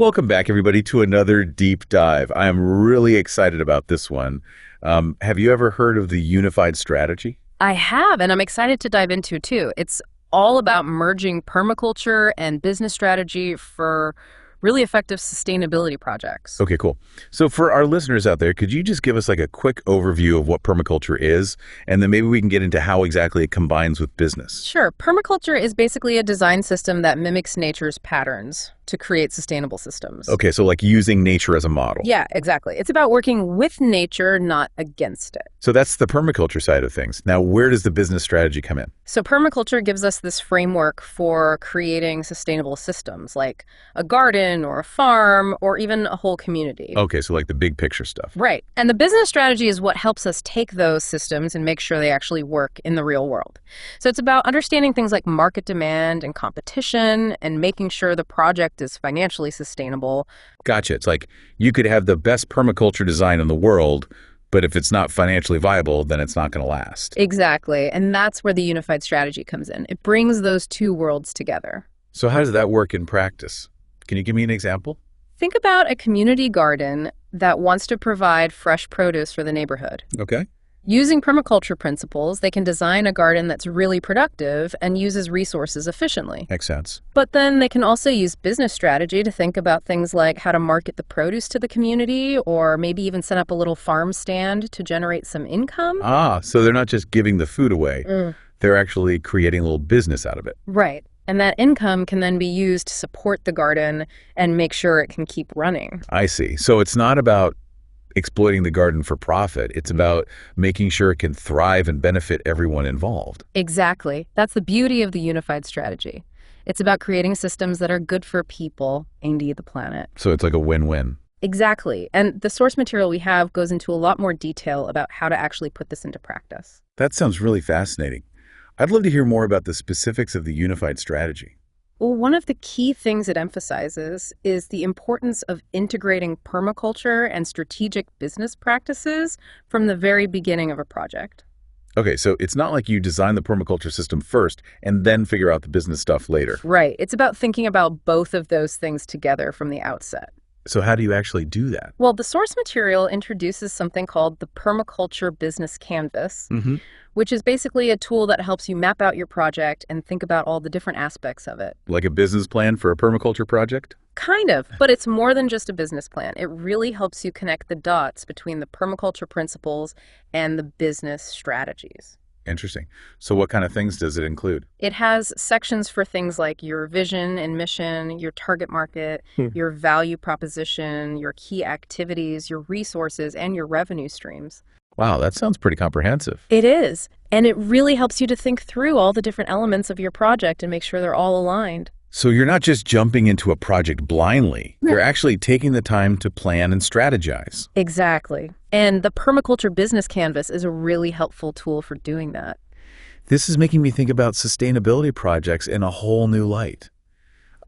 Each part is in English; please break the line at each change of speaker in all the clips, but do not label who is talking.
Welcome back, everybody, to another deep dive. I am really excited about this one. Have you ever heard of the unified strategy?
I have, and I'm excited to dive into it too. It's all about merging permaculture and business strategy for really effective sustainability projects.
Okay, cool. So for our listeners out there, could you just give us like a quick overview of what permaculture is, and then maybe we can get into how exactly it combines with business?
Sure. Permaculture is basically a design system that mimics nature's patterns to create sustainable systems.
Okay, so like using nature as a model.
Yeah, exactly. It's about working with nature, not against it.
So that's the permaculture side of things. Now, where does the business strategy come in?
So permaculture gives us this framework for creating sustainable systems like a garden or a farm or even a whole community.
Okay, so like the big picture stuff.
Right. And the business strategy is what helps us take those systems and make sure they actually work in the real world. So it's about understanding things like market demand and competition and making sure the project is financially sustainable.
Gotcha. It's like you could have the best permaculture design in the world, but if it's not financially viable, then it's not going to last.
Exactly. And that's where the unified strategy comes in. It brings those two worlds together.
So how does that work in practice? Can you give me an example?
Think about a community garden that wants to provide fresh produce for the neighborhood.
Okay.
Using permaculture principles, they can design a garden that's really productive and uses resources efficiently.
Makes sense.
But then they can also use business strategy to think about things like how to market the produce to the community or maybe even set up a little farm stand to generate some income.
So they're not just giving the food away. They're actually creating a little business out of it.
Right. And that income can then be used to support the garden and make sure it can keep running.
I see. So it's not about exploiting the garden for profit. It's about making sure it can thrive and benefit everyone involved.
Exactly. That's the beauty of the unified strategy. It's about creating systems that are good for people, indeed the planet.
So it's like a win-win.
Exactly. And the source material we have goes into a lot more detail about how to actually put this into practice.
That sounds really fascinating. I'd love to hear more about the specifics of the unified strategy.
Well, one of the key things it emphasizes is the importance of integrating permaculture and strategic business practices from the very beginning of a project.
Okay, so it's not like you design the permaculture system first and then figure out the business stuff later.
Right. It's about thinking about both of those things together from the outset.
So how do you actually do that?
Well, the source material introduces something called the Permaculture Business Canvas, which is basically a tool that helps you map out your project and think about all the different aspects of it.
Like a business plan for a permaculture project?
Kind of, but it's more than just a business plan. It really helps you connect the dots between the permaculture principles and the business strategies.
Interesting. So what kind of things does it include?
It has sections for things like your vision and mission, your target market, your value proposition, your key activities, your resources, and your revenue streams.
Wow, that sounds pretty comprehensive.
It is. And it really helps you to think through all the different elements of your project and make sure they're all aligned.
So you're not just jumping into a project blindly. You're actually taking the time to plan and strategize.
Exactly. And the Permaculture Business Canvas is a really helpful tool for doing that.
This is making me think about sustainability projects in a whole new light.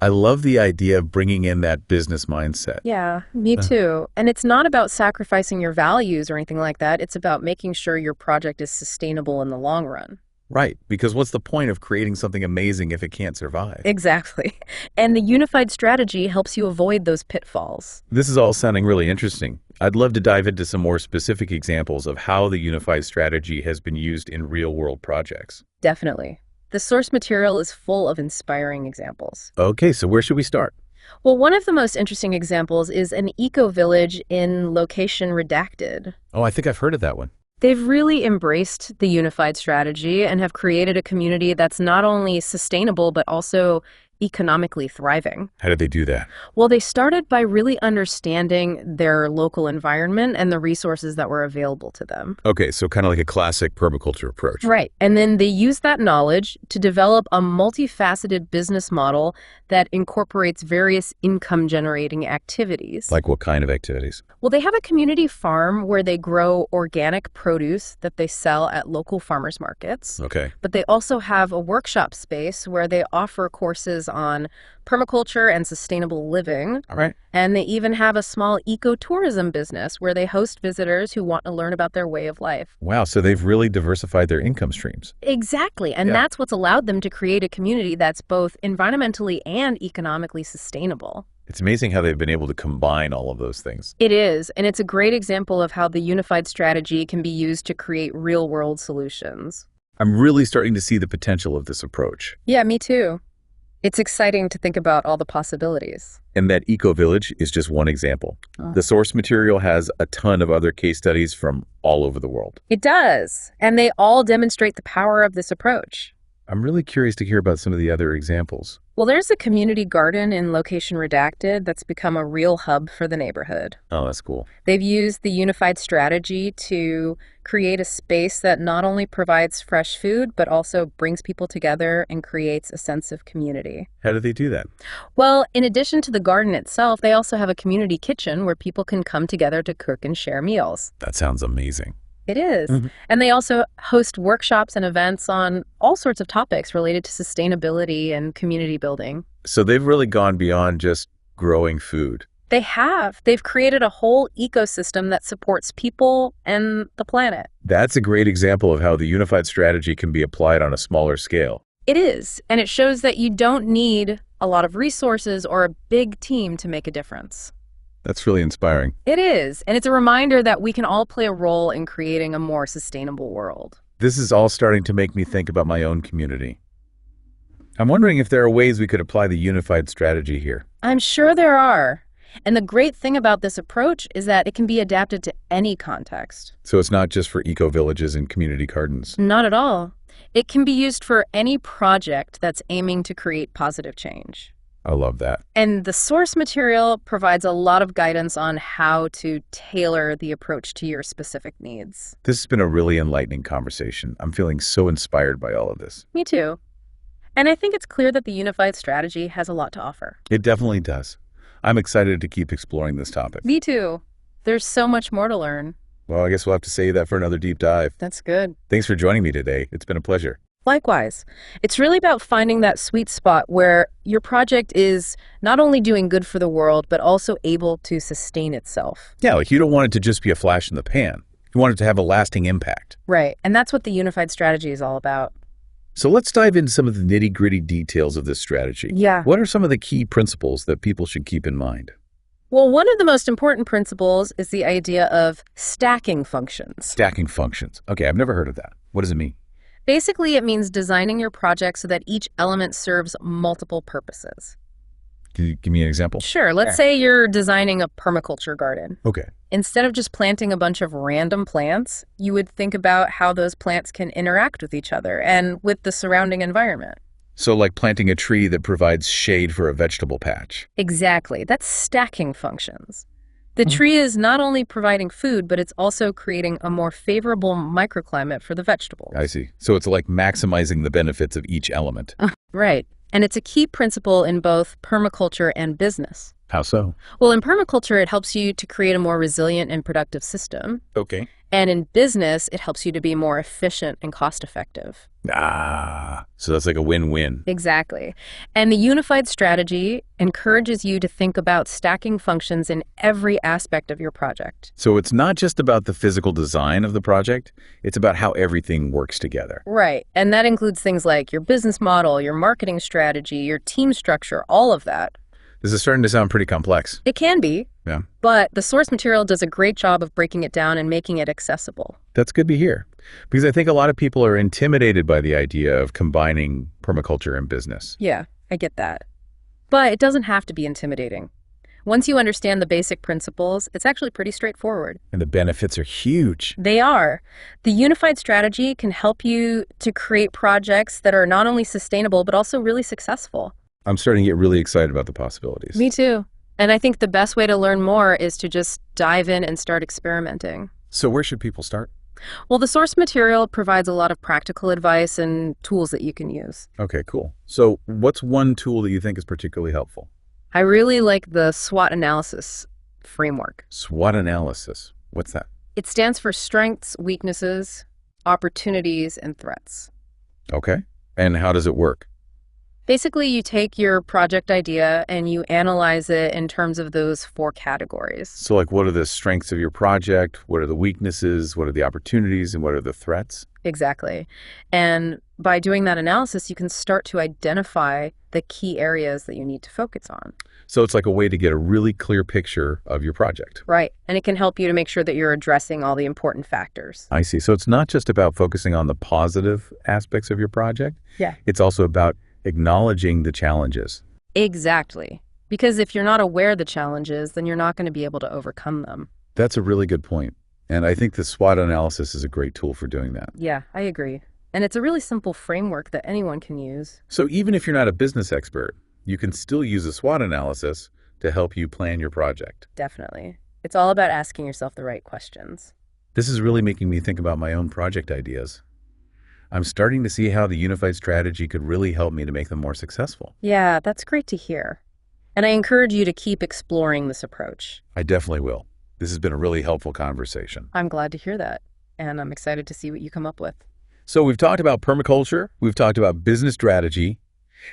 I love the idea of bringing in that business mindset.
Yeah, me too. And it's not about sacrificing your values or anything like that. It's about making sure your project is sustainable in the long run.
Right, because what's the point of creating something amazing if it can't survive?
Exactly. And the unified strategy helps you avoid those pitfalls.
This is all sounding really interesting. I'd love to dive into some more specific examples of how the unified strategy has been used in real-world projects.
Definitely. The source material is full of inspiring examples.
Okay, so where should we start?
Well, one of the most interesting examples is an eco-village in Location Redacted.
Oh, I think I've heard of that one.
They've really embraced the unified strategy and have created a community that's not only sustainable, but also economically thriving.
How did they do that?
Well, they started by really understanding their local environment and the resources that were available to them.
Okay, so kind of like a classic permaculture approach.
Right. And then they use that knowledge to develop a multifaceted business model that incorporates various income-generating activities.
Like what kind of activities?
Well, they have a community farm where they grow organic produce that they sell at local farmers markets.
Okay.
But they also have a workshop space where they offer courses on permaculture and sustainable living.
All right.
And they even have a small ecotourism business where they host visitors who want to learn about their way of life.
Wow, so they've really diversified their income streams.
Exactly. And that's what's allowed them to create a community that's both environmentally and economically sustainable.
It's amazing how they've been able to combine all of those things.
It is, and it's a great example of how the unified strategy can be used to create real-world solutions.
I'm really starting to see the potential of this approach.
Yeah, me too. It's exciting to think about all the possibilities.
And that eco-village is just one example. The source material has a ton of other case studies from all over the world.
It does, and they all demonstrate the power of this approach.
I'm really curious to hear about some of the other examples.
Well, there's a community garden in Location Redacted that's become a real hub for the neighborhood.
Oh, that's cool.
They've used the unified strategy to create a space that not only provides fresh food, but also brings people together and creates a sense of community.
How do they do that?
Well, in addition to the garden itself, they also have a community kitchen where people can come together to cook and share meals.
That sounds amazing.
It is. And they also host workshops and events on all sorts of topics related to sustainability and community building.
So they've really gone beyond just growing food.
They have. They've created a whole ecosystem that supports people and the planet.
That's a great example of how the unified strategy can be applied on a smaller scale.
It is. And it shows that you don't need a lot of resources or a big team to make a difference.
That's really inspiring.
It is. And it's a reminder that we can all play a role in creating a more sustainable world.
This is all starting to make me think about my own community. I'm wondering if there are ways we could apply the unified strategy here.
I'm sure there are. And the great thing about this approach is that it can be adapted to any context.
So it's not just for eco-villages and community gardens.
Not at all. It can be used for any project that's aiming to create positive change.
I love that.
And the source material provides a lot of guidance on how to tailor the approach to your specific needs.
This has been a really enlightening conversation. I'm feeling so inspired by all of this.
Me too. And I think it's clear that the unified strategy has a lot to offer.
It definitely does. I'm excited to keep exploring this topic.
Me too. There's so much more to learn.
Well, I guess we'll have to save that for another deep dive.
That's good.
Thanks for joining me today. It's been a pleasure.
Likewise. It's really about finding that sweet spot where your project is not only doing good for the world, but also able to sustain itself.
Yeah, like you don't want it to just be a flash in the pan. You want it to have a lasting impact.
Right. And that's what the unified strategy is all about.
So let's dive into some of the nitty-gritty details of this strategy.
Yeah.
What are some of the key principles that people should keep in mind?
Well, one of the most important principles is the idea of stacking functions.
Stacking functions. Okay, I've never heard of that. What does it mean?
Basically, it means designing your project so that each element serves multiple purposes.
Can you give me an example?
Sure. Let's say you're designing a permaculture garden.
Okay.
Instead of just planting a bunch of random plants, you would think about how those plants can interact with each other and with the surrounding environment.
So like planting a tree that provides shade for a vegetable patch.
Exactly. That's stacking functions. The tree is not only providing food, but it's also creating a more favorable microclimate for the vegetables.
I see. So it's like maximizing the benefits of each element.
Right. And it's a key principle in both permaculture and business.
How so?
Well, in permaculture, it helps you to create a more resilient and productive system.
Okay.
And in business, it helps you to be more efficient and cost-effective.
So that's like a win-win.
Exactly. And the unified strategy encourages you to think about stacking functions in every aspect of your project.
So it's not just about the physical design of the project, it's about how everything works together.
Right. And that includes things like your business model, your marketing strategy, your team structure, all of that.
This is starting to sound pretty complex.
It can be.
Yeah.
But the source material does a great job of breaking it down and making it accessible.
That's good to hear. Because I think a lot of people are intimidated by the idea of combining permaculture and business.
Yeah, I get that. But it doesn't have to be intimidating. Once you understand the basic principles, it's actually pretty straightforward.
And the benefits are huge.
They are. The unified strategy can help you to create projects that are not only sustainable, but also really successful.
I'm starting to get really excited about the possibilities.
Me too. And I think the best way to learn more is to just dive in and start experimenting.
So where should people start?
Well, the source material provides a lot of practical advice and tools that you can use.
Okay, cool. So what's one tool that you think is particularly helpful?
I really like the SWOT analysis framework.
SWOT analysis. What's that?
It stands for strengths, weaknesses, opportunities, and threats.
Okay. And how does it work?
Basically, you take your project idea and you analyze it in terms of those four categories.
So like, what are the strengths of your project? What are the weaknesses? What are the opportunities? And what are the threats?
Exactly. And by doing that analysis, you can start to identify the key areas that you need to focus on.
So it's like a way to get a really clear picture of your project.
Right. And it can help you to make sure that you're addressing all the important factors.
I see. So it's not just about focusing on the positive aspects of your project.
Yeah.
It's also about acknowledging the challenges.
Exactly. Because if you're not aware of the challenges, then you're not going to be able to overcome them.
That's a really good point. And I think the SWOT analysis is a great tool for doing that.
Yeah, I agree. And it's a really simple framework that anyone can use.
So even if you're not a business expert, you can still use a SWOT analysis to help you plan your project.
Definitely. It's all about asking yourself the right questions.
This is really making me think about my own project ideas. I'm starting to see how the unified strategy could really help me to make them more successful.
Yeah, that's great to hear. And I encourage you to keep exploring this approach.
I definitely will. This has been a really helpful conversation.
I'm glad to hear that. And I'm excited to see what you come up with.
So we've talked about permaculture. We've talked about business strategy.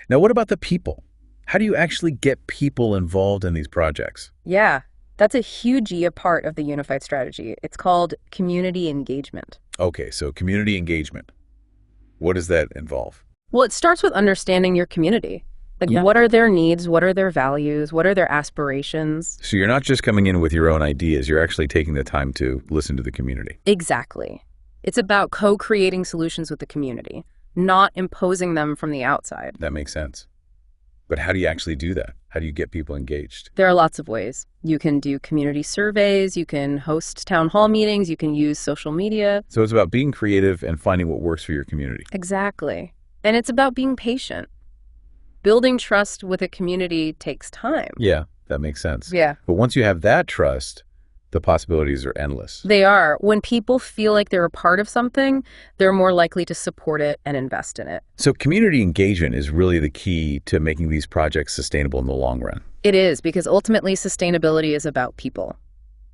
Now, what about the people? How do you actually get people involved in these projects?
Yeah, that's a huge part of the unified strategy. It's called community engagement.
Okay, so community engagement. What does that involve?
Well, it starts with understanding your community. Like,
Yeah.
what are their needs? What are their values? What are their aspirations?
So you're not just coming in with your own ideas, you're actually taking the time to listen to the community.
Exactly. It's about co-creating solutions with the community, not imposing them from the outside.
That makes sense. But how do you actually do that? How do you get people engaged?
There are lots of ways. You can do community surveys, you can host town hall meetings, you can use social media.
So it's about being creative and finding what works for your community.
Exactly. And it's about being patient. Building trust with a community takes time.
Yeah, that makes sense.
Yeah.
But once you have that trust, the possibilities are endless.
They are. When people feel like they're a part of something, they're more likely to support it and invest in it.
So community engagement is really the key to making these projects sustainable in the long run.
It is, because ultimately sustainability is about people.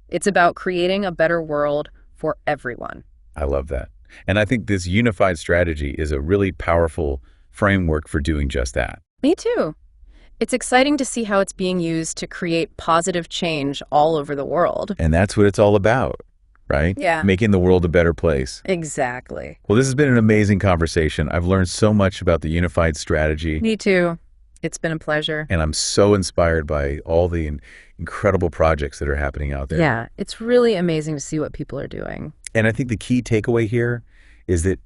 It's about creating a better world for everyone.
I love that. And I think this unified strategy is a really powerful framework for doing just that.
Me too. It's exciting to see how it's being used to create positive change all over the world.
And that's what it's all about, right?
Yeah.
Making the world a better place.
Exactly.
Well, this has been an amazing conversation. I've learned so much about the unified strategy.
Me too. It's been a pleasure.
And I'm so inspired by all the incredible projects that are happening out there.
Yeah, it's really amazing to see what people are doing.
And I think the key takeaway here is that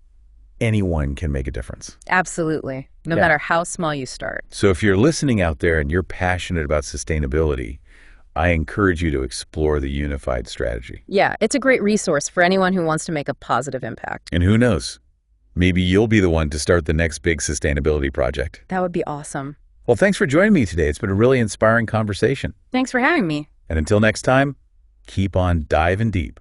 anyone can make a difference.
Absolutely. No
Yeah.
matter how small you start.
So if you're listening out there and you're passionate about sustainability, I encourage you to explore the unified strategy.
Yeah, it's a great resource for anyone who wants to make a positive impact.
And who knows, maybe you'll be the one to start the next big sustainability project.
That would be awesome.
Well, thanks for joining me today. It's been a really inspiring conversation.
Thanks for having me.
And until next time, keep on diving deep.